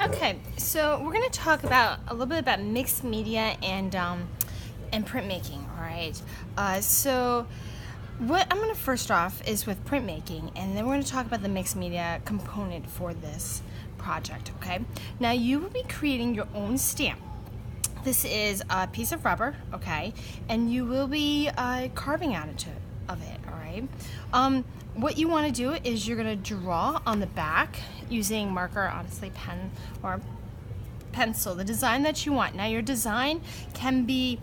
Okay, so we're going to talk about a little bit about mixed media and printmaking. All right. So what I'm going to first off is with printmaking, and then we're going to talk about the mixed media component for this project. Okay. Now you will be creating your own stamp. This is a piece of rubber, okay, and you will be carving out of it. All right. What you want to do is you're going to draw on the back using marker, honestly, pen or pencil, the design that you want. Now your design can be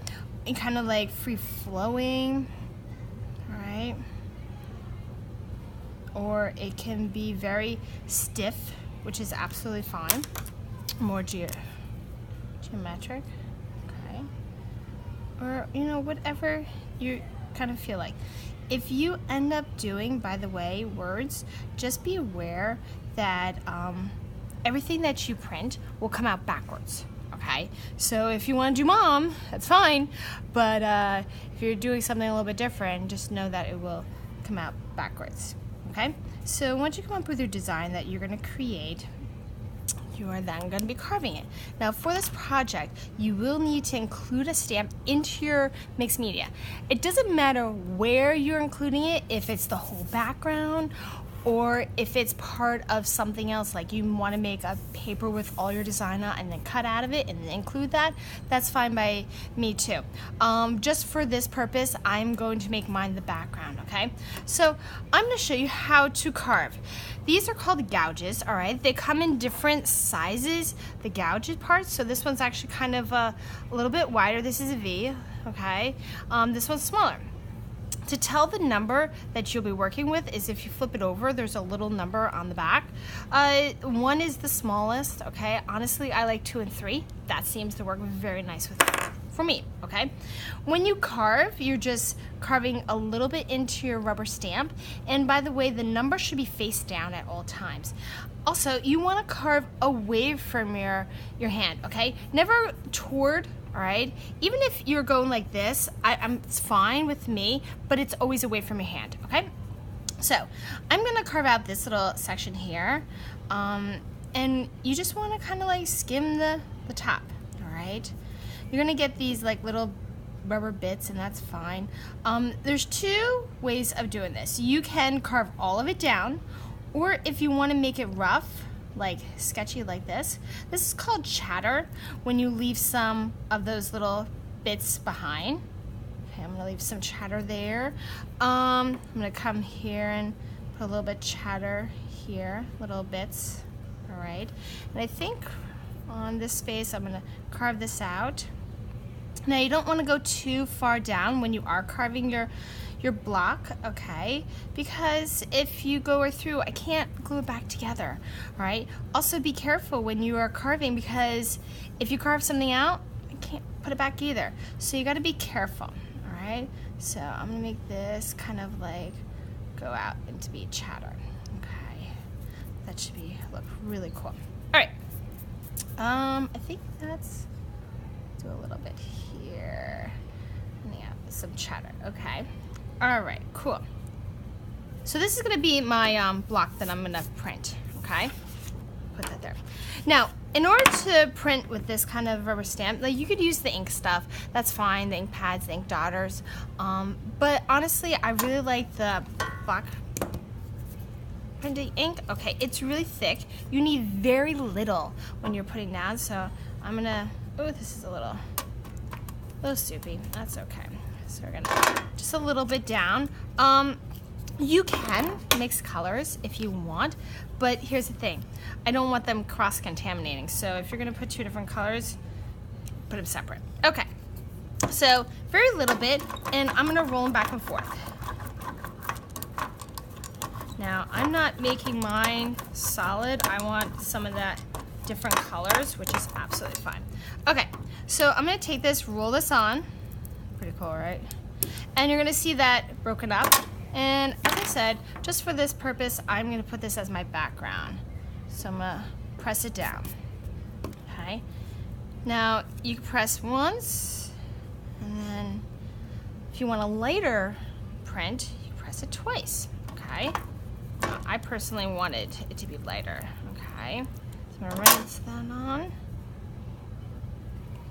kind of like free-flowing, all right, or it can be very stiff, which is absolutely fine, more geometric, okay, or whatever you kind of feel like. If you end up doing, by the way, words, just be aware that everything that you print will come out backwards, okay? So if you want to do mom, that's fine, but if you're doing something a little bit different, just know that it will come out backwards, okay? So once you come up with your design that you're going to create, you are then going to be carving it. Now for this project, you will need to include a stamp into your mixed media. It doesn't matter where you're including it, if it's the whole background or if it's part of something else, like you want to make a paper with all your design on and then cut out of it and then include that, that's fine by me too. Just for this purpose, I'm going to make mine the background, okay? So I'm going to show you how to carve. These are called gouges, all right? They come in different sizes, the gouge parts. So this one's actually kind of a little bit wider. This is a V, okay? This one's smaller. To tell the number that you'll be working with is if you flip it over, there's a little number on the back. 1 is the smallest, okay? Honestly, I like 2 and 3. That seems to work very nice for me, okay? When you carve, you're just carving a little bit into your rubber stamp. And by the way, the number should be face down at all times. Also, you want to carve away from your hand, okay? Never toward. All right, even if you're going like this, it's fine with me, but it's always away from your hand, okay? So I'm gonna carve out this little section here, and you just wanna kind of like skim the top, all right? You're gonna get these like little rubber bits, and that's fine. There's 2 ways of doing this. You can carve all of it down, or if you wanna make it rough, like sketchy like this is called chatter, when you leave some of those little bits behind. Okay, I'm gonna leave some chatter there. I'm gonna come here and put a little bit chatter here, little bits, all right? And I think on this space, I'm gonna carve this out. Now you don't wanna go too far down when you are carving your block, okay? Because if you go through, I can't glue it back together, all right? Also be careful when you are carving, because if you carve something out, I can't put it back either. So you gotta be careful, all right? So I'm gonna make this kind of like go out and to be chatter, okay? That should look really cool. All right, I think that's, do a little bit here. Yeah, some chatter, okay. All right, cool. So this is gonna be my block that I'm gonna print, okay? Put that there. Now, in order to print with this kind of rubber stamp, like you could use the ink stuff, that's fine, the ink pads, the ink dotters, but honestly, I really like the block printing ink. Okay, it's really thick. You need very little when you're putting down, so I'm gonna, oh, this is a little soupy, that's okay. So we're gonna just a little bit down. You can mix colors if you want, but here's the thing. I don't want them cross-contaminating. So if you're gonna put 2 different colors, put them separate. Okay, so very little bit, and I'm gonna roll them back and forth. Now, I'm not making mine solid. I want some of that different colors, which is absolutely fine. Okay, so I'm gonna take this, roll this on. Pretty cool, right? And you're gonna see that broken up. And as I said, just for this purpose, I'm gonna put this as my background. So I'm gonna press it down, okay? Now, you can press once, and then if you want a lighter print, you press it twice, okay? I personally wanted it to be lighter, okay? So I'm gonna rinse that on.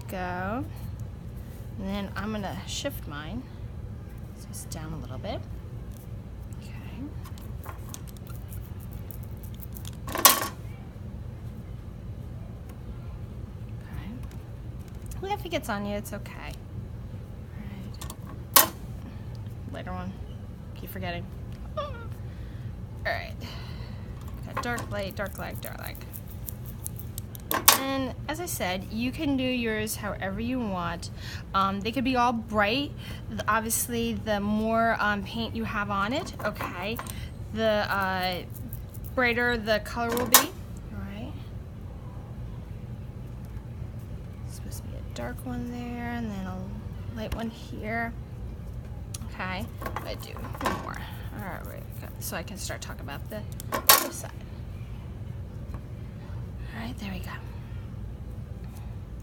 Go. And then I'm gonna shift mine. So it's down a little bit. Okay. Okay. Well, if it gets on you, it's okay. All right. Later one. Keep forgetting. All right. Got dark light, dark light, dark light. And as I said, you can do yours however you want. They could be all bright. Obviously, the more paint you have on it, okay, the brighter the color will be. All right. It's supposed to be a dark one there, and then a light one here. Okay, I do one more. All right, so I can start talking about the other side. All right, there we go.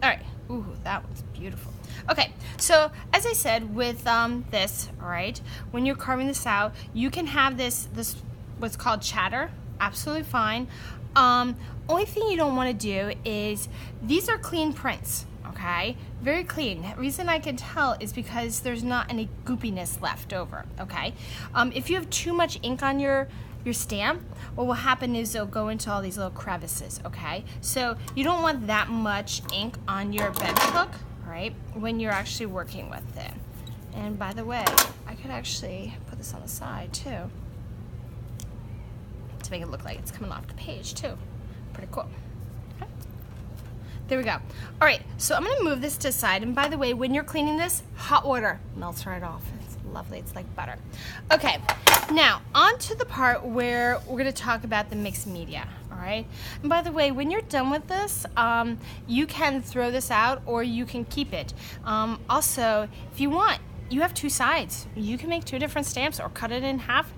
All right, ooh, that was beautiful. Okay, so as I said with this, all right, when you're carving this out, you can have this what's called chatter, absolutely fine. Only thing you don't want to do is, these are clean prints, okay, very clean. The reason I can tell is because there's not any goopiness left over, okay. If you have too much ink on your stamp, what will happen is it'll go into all these little crevices, okay? So you don't want that much ink on your bench hook, right, when you're actually working with it. And by the way, I could actually put this on the side too, to make it look like it's coming off the page too. Pretty cool. Okay. There we go. All right, so I'm gonna move this to the side, and by the way, when you're cleaning this, hot water melts right off. It's lovely, it's like butter. Okay, now on to the part where we're gonna talk about the mixed media, all right? And by the way, when you're done with this, you can throw this out or you can keep it. Also, if you want, you have two sides. You can make two different stamps or cut it in half,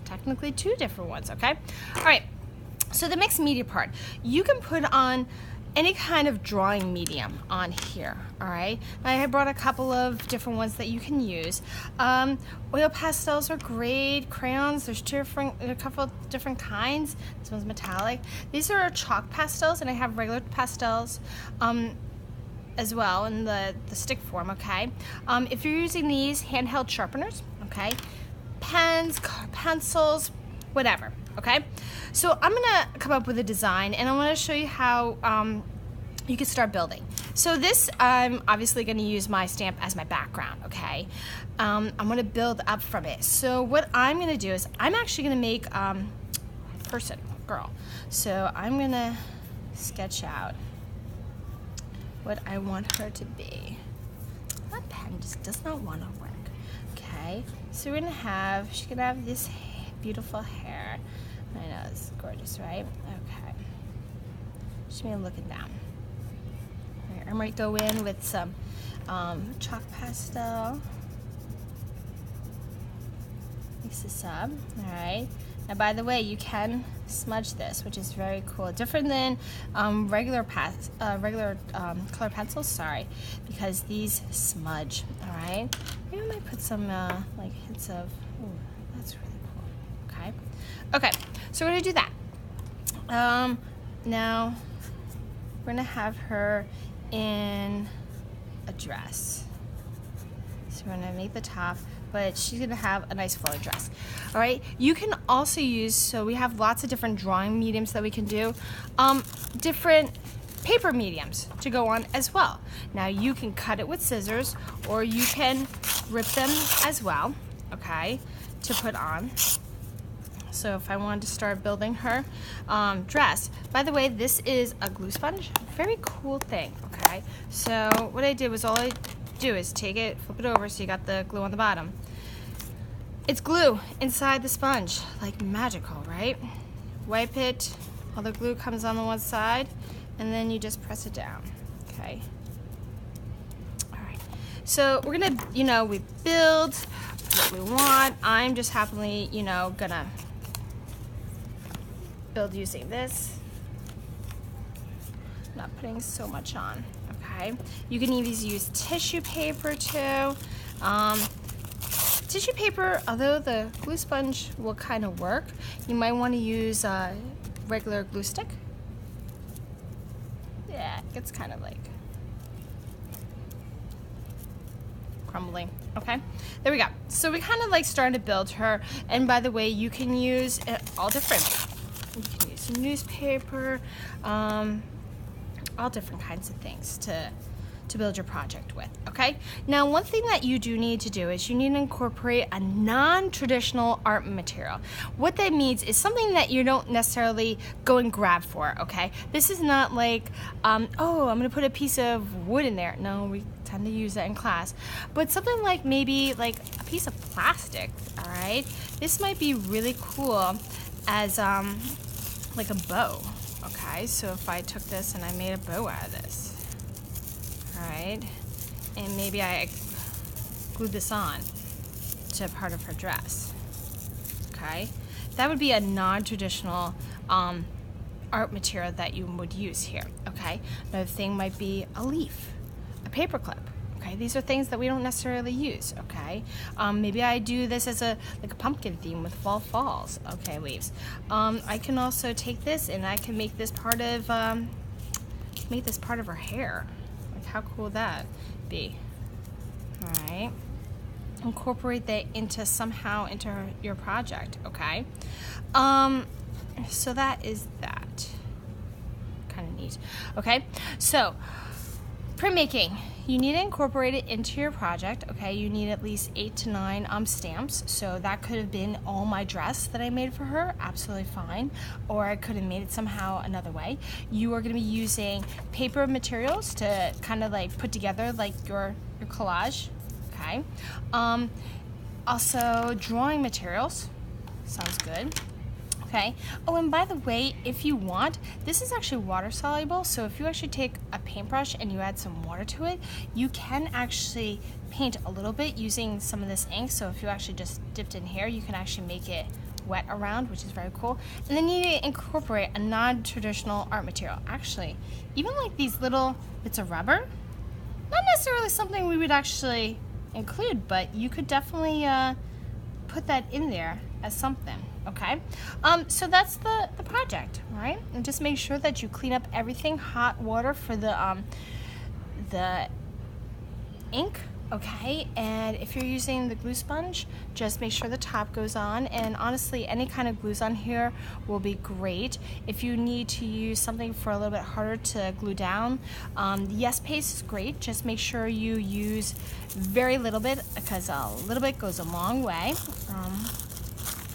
technically two different ones, okay? All right, so the mixed media part, you can put on any kind of drawing medium on here, all right? I brought a couple of different ones that you can use. Oil pastels are great. Crayons, there's a couple of different kinds. This one's metallic. These are chalk pastels, and I have regular pastels as well in the stick form, okay? If you're using these, handheld sharpeners, okay? Pens, pencils, whatever, okay? So I'm gonna come up with a design, and I wanna show you how you can start building. So this, I'm obviously gonna use my stamp as my background, okay? I'm gonna build up from it. So what I'm gonna do is, I'm actually gonna make a person, girl. So I'm gonna sketch out what I want her to be. That pen just does not wanna work, okay? So we're gonna have, she's gonna have this beautiful hair. I know, it's gorgeous, right? Okay. Just me looking down. Right, I might go in with some chalk pastel. Mix this up, all right? Now, by the way, you can smudge this, which is very cool. Different than regular color pencils, sorry, because these smudge, all right? Maybe I might put some like hints of, ooh, that's really cool, okay? Okay, so we're gonna do that. Now, we're gonna have her in a dress. So we're gonna make the top, but she's gonna have a nice flowing dress. All right, you can also use, so we have lots of different drawing mediums that we can do, different paper mediums to go on as well. Now you can cut it with scissors, or you can rip them as well, okay, to put on. So if I wanted to start building her dress, by the way, this is a glue sponge, very cool thing, okay? So what I did was, all I do is take it, flip it over, so you got the glue on the bottom. It's glue inside the sponge, like magical, right? Wipe it, all the glue comes on the one side, and then you just press it down, okay? All right, so we're gonna, we build what we want. I'm just happily, gonna build using this. Not putting so much on, okay? You can even use tissue paper too. Tissue paper, although the glue sponge will kind of work, you might want to use a regular glue stick, Yeah, it's kind of like crumbling. Okay, there we go. So we kind of like starting to build her. And by the way, you can use all different. You can use newspaper, all different kinds of things to build your project with. Okay, now one thing that you do need to do is you need to incorporate a non-traditional art material. What that means is something that you don't necessarily go and grab for. Okay, this is not like oh, I'm gonna put a piece of wood in there. No, we tend to use that in class, but something like maybe like a piece of plastic. All right, this might be really cool as like a bow. Okay, so if I took this and I made a bow out of this, all right, and maybe I glued this on to part of her dress. Okay, that would be a non-traditional art material that you would use here. Okay, another thing might be a leaf, a paper clip. Okay, these are things that we don't necessarily use. Okay, maybe I do this as a like a pumpkin theme with fall falls. Okay, leaves. I can also take this and I can make this part of her hair. Like, how cool would that be? All right, incorporate that into somehow into your project. Okay, so that is that. Kind of neat. Okay, so printmaking, you need to incorporate it into your project. Okay, you need at least 8 to 9 stamps. So that could have been all my dress that I made for her, absolutely fine. Or I could have made it somehow another way. You are going to be using paper materials to kind of like put together like your collage. Okay, also drawing materials, sounds good. Okay. Oh, and by the way, if you want, this is actually water soluble. So if you actually take a paintbrush and you add some water to it, you can actually paint a little bit using some of this ink. So if you actually just dipped in here, you can actually make it wet around, which is very cool. And then you need to incorporate a non-traditional art material. Actually, even like these little bits of rubber, not necessarily something we would actually include, but you could definitely put that in there as something. Okay, so that's the project, right? And just make sure that you clean up everything. Hot water for the ink, okay? And if you're using the glue sponge, just make sure the top goes on. And honestly, any kind of glues on here will be great. If you need to use something for a little bit harder to glue down, the Yes Paste is great. Just make sure you use very little bit, because a little bit goes a long way.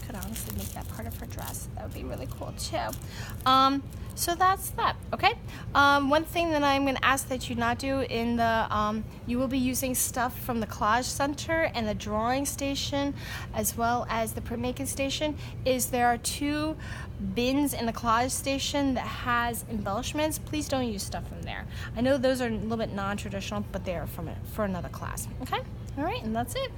Could honestly make that part of her dress. That would be really cool too. So that's that. Okay. One thing that I'm going to ask that you not do in the you will be using stuff from the Collage Center and the drawing station, as well as the printmaking station. Is there are 2 bins in the Collage station that has embellishments. Please don't use stuff from there. I know those are a little bit non-traditional, but they are for another class. Okay. All right, and that's it.